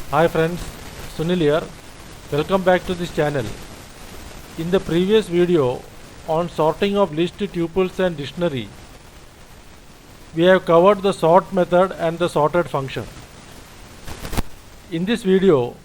Hi friends, Sunil here. Welcome back to this channel. In the previous video on sorting of list tuples and dictionary, we have covered the sort method and the sorted function. In this video,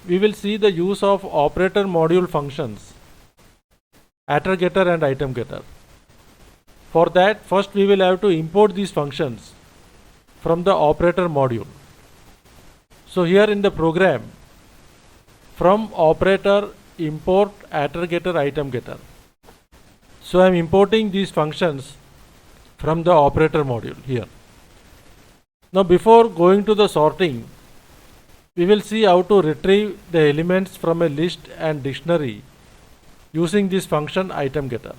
we will see the use of operator module functions, attr_getter and item_getter. For that, first we will have to import these functions from the operator module. So here in the program, from operator import attr_getter item_getter. So I am importing these functions from the operator module here. Now before going to the sorting, we will see how to retrieve the elements from a list and dictionary using this function item_getter.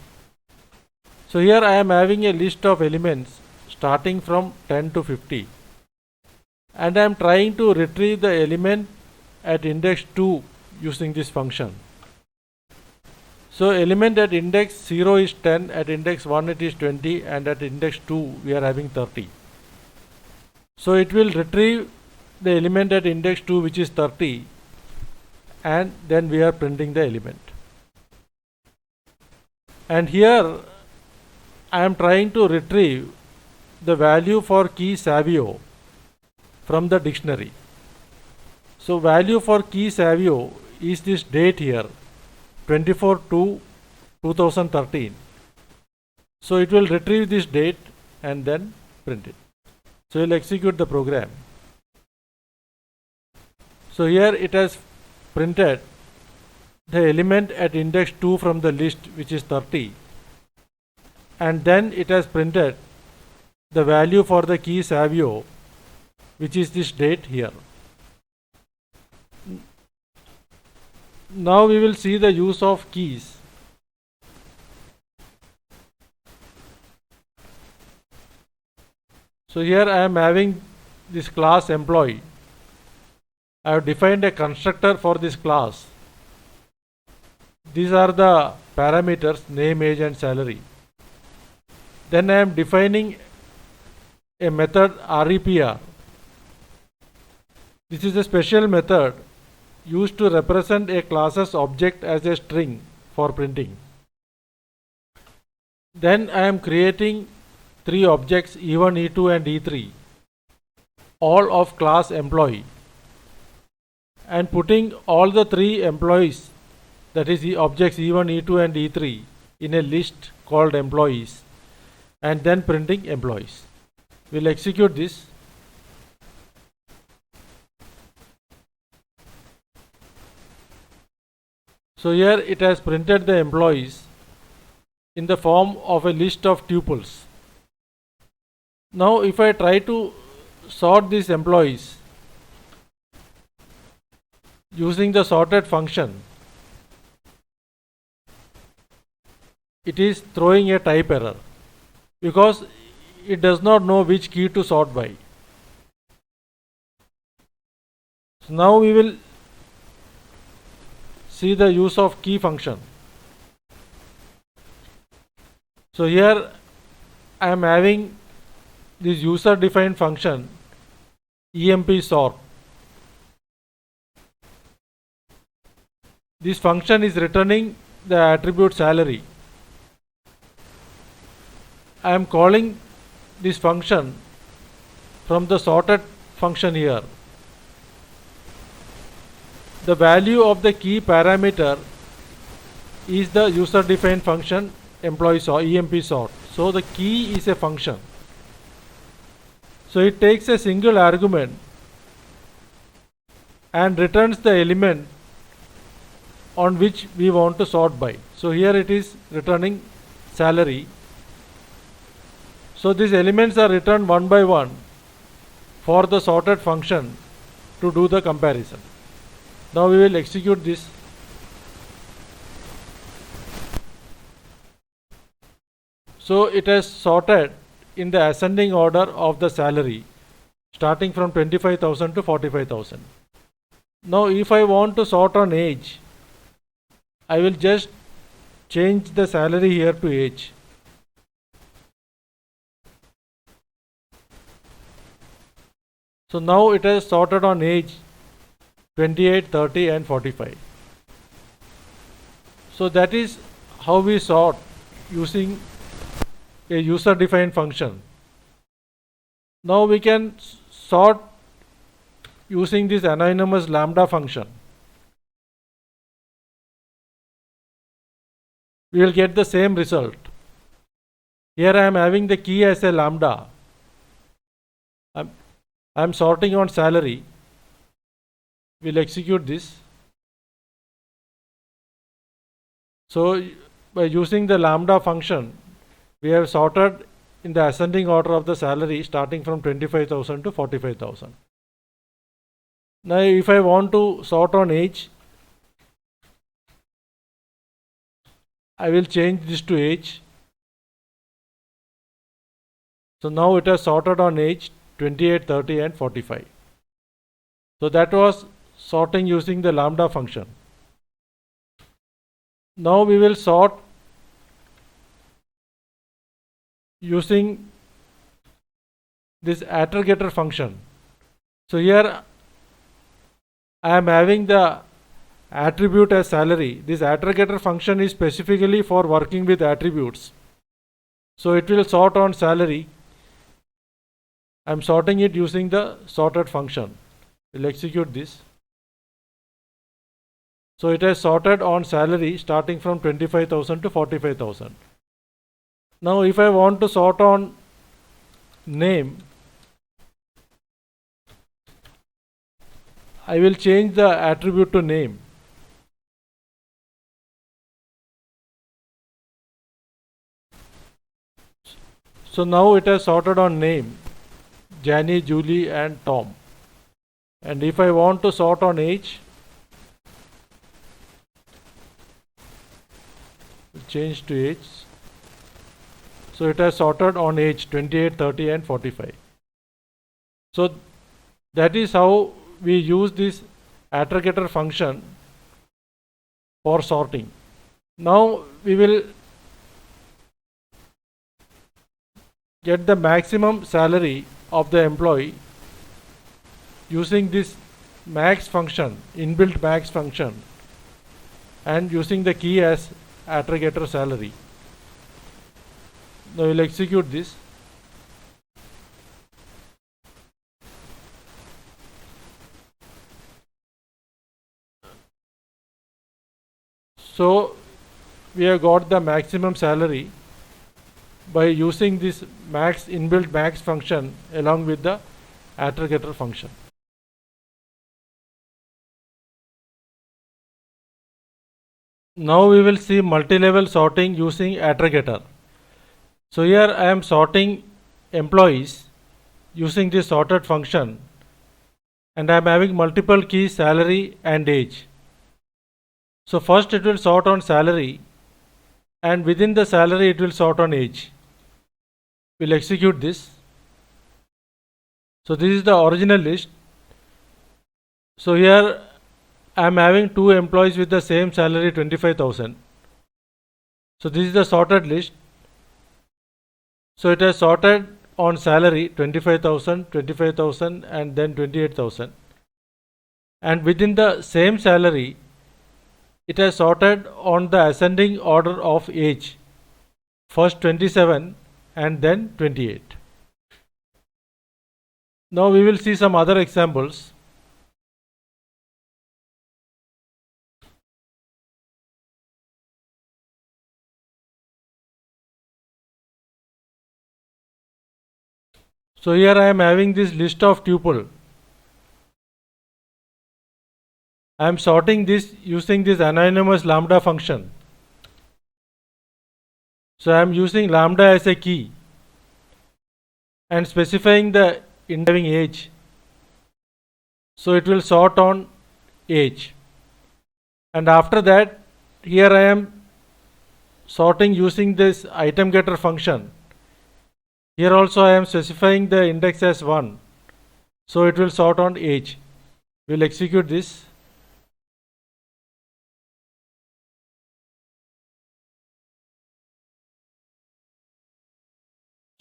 So here I am having a list of elements starting from 10 to 50. And I am trying to retrieve the element at index 2 using this function. So element at index 0 is 10, at index 1 it is 20, and at index 2 we are having 30. So it will retrieve the element at index 2 which is 30, and then we are printing the element. And here I am trying to retrieve the value for key Savio from the dictionary. So value for key Savio is this date here, 24/2/2013. So it will retrieve this date and then print it. So we'll execute the program. So here it has printed the element at index 2 from the list which is 30, and then it has printed the value for the key Savio which is this date here. Now we will see the use of keys. So here I am having this class employee. I have defined a constructor for this class. These are the parameters: name, age and salary. Then I am defining a method repr. This is a special method used to represent a class's object as a string for printing. Then I am creating three objects E1, E2 and E3, all of class employee, and putting all the three employees, that is the objects E1, E2 and E3, in a list called employees, and then printing employees. We'll execute this. So here it has printed the employees in the form of a list of tuples. Now if I try to sort these employees using the sorted function, it is throwing a type error because it does not know which key to sort by. So now we will see the use of key function. So here I am having this user defined function emp sort. This function is returning the attribute salary. I am calling this function from the sorted function here. The value of the key parameter is the user defined function employee sort, emp sort. So the key is a function. So it takes a single argument and returns the element on which we want to sort by. So here it is returning salary. So these elements are returned one by one for the sorted function to do the comparison. Now we will execute this. So it has sorted in the ascending order of the salary, starting from 25,000 to 45,000. Now if I want to sort on age, I will just change the salary here to age. So now it has sorted on age 28, 30 and 45. So that is how we sort using a user defined function. Now we can sort using this anonymous lambda function. We will get the same result. Here I am having the key as a lambda. I am sorting on salary. We'll execute this. So by using the lambda function, we have sorted in the ascending order of the salary starting from 25,000 to 45,000. Now if I want to sort on age, I will change this to age. So now it has sorted on age 28, 30 and 45. So that was sorting using the lambda function. Now we will sort using this aggregator function. So here I am having the attribute as salary. This aggregator function is specifically for working with attributes. So it will sort on salary. I am sorting it using the sorted function. We'll execute this. So it has sorted on salary starting from 25,000 to 45,000. Now if I want to sort on name, I will change the attribute to name. So now it has sorted on name, Janie, Julie and Tom. And if I want to sort on age, change to age. So it has sorted on age 28, 30 and 45. So that is how we use this aggregator function for sorting. Now we will get the maximum salary of the employee using this max function, inbuilt max function, and using the key as aggregator salary. Now we will execute this. So we have got the maximum salary by using this inbuilt max function along with the aggregator function. Now we will see multi-level sorting using aggregator. So here I am sorting employees using this sorted function, and I am having multiple keys, salary and age. So first it will sort on salary, and within the salary it will sort on age. We'll execute this. So this is the original list. So here I am having two employees with the same salary 25,000. So this is the sorted list. So it has sorted on salary 25,000, 25,000 and then 28,000. And within the same salary, it has sorted on the ascending order of age. First 27 and then 28. Now we will see some other examples. So here I am having this list of tuple. I am sorting this using this anonymous lambda function. So I am using lambda as a key and specifying the having age. So it will sort on age. And after that, here I am sorting using this item getter function. Here also I am specifying the index as 1. So it will sort on age. We will execute this.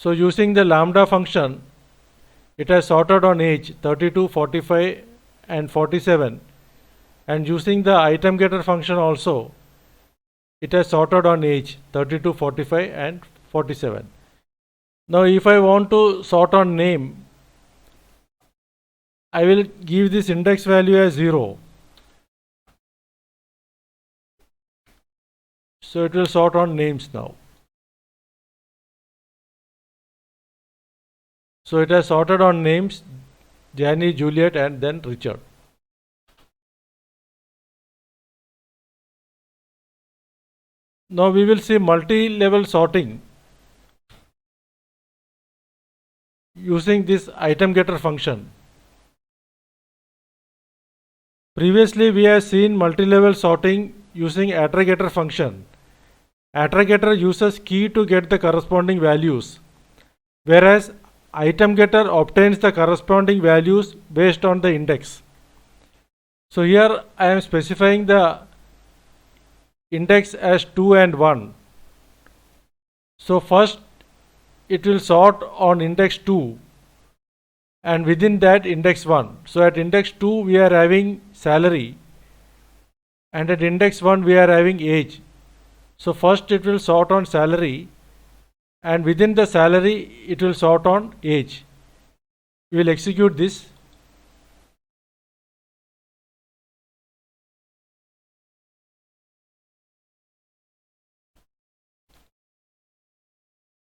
So using the lambda function, it has sorted on age 32, 45 and 47 and using the item getter function also, it has sorted on age 32, 45 and 47. Now if I want to sort on name, I will give this index value as 0. So it will sort on names now. So it has sorted on names, Janie, Juliet and then Richard. Now we will see multi-level sorting using this item getter function. Previously we have seen multi-level sorting using attr-getter function. Attr-getter uses key to get the corresponding values, whereas item getter obtains the corresponding values based on the index. So here I am specifying the index as 2 and 1. So first it will sort on index 2 and within that index 1. So at index 2 we are having salary and at index 1 we are having age. So first it will sort on salary and within the salary it will sort on age. We will execute this.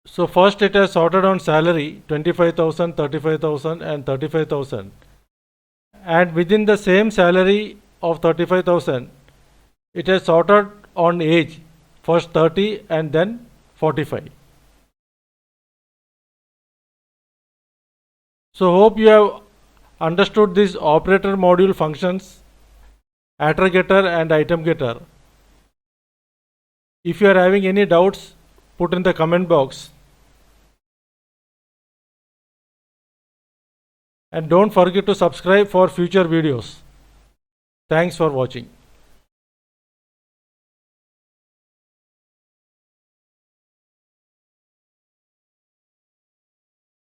So first it has sorted on salary 25,000, 35,000 and 35,000, and within the same salary of 35,000 it has sorted on age, first 30 and then 45. So hope you have understood this operator module functions, attr-getter and item getter. If you are having any doubts, put in the comment box. And don't forget to subscribe for future videos. Thanks for watching.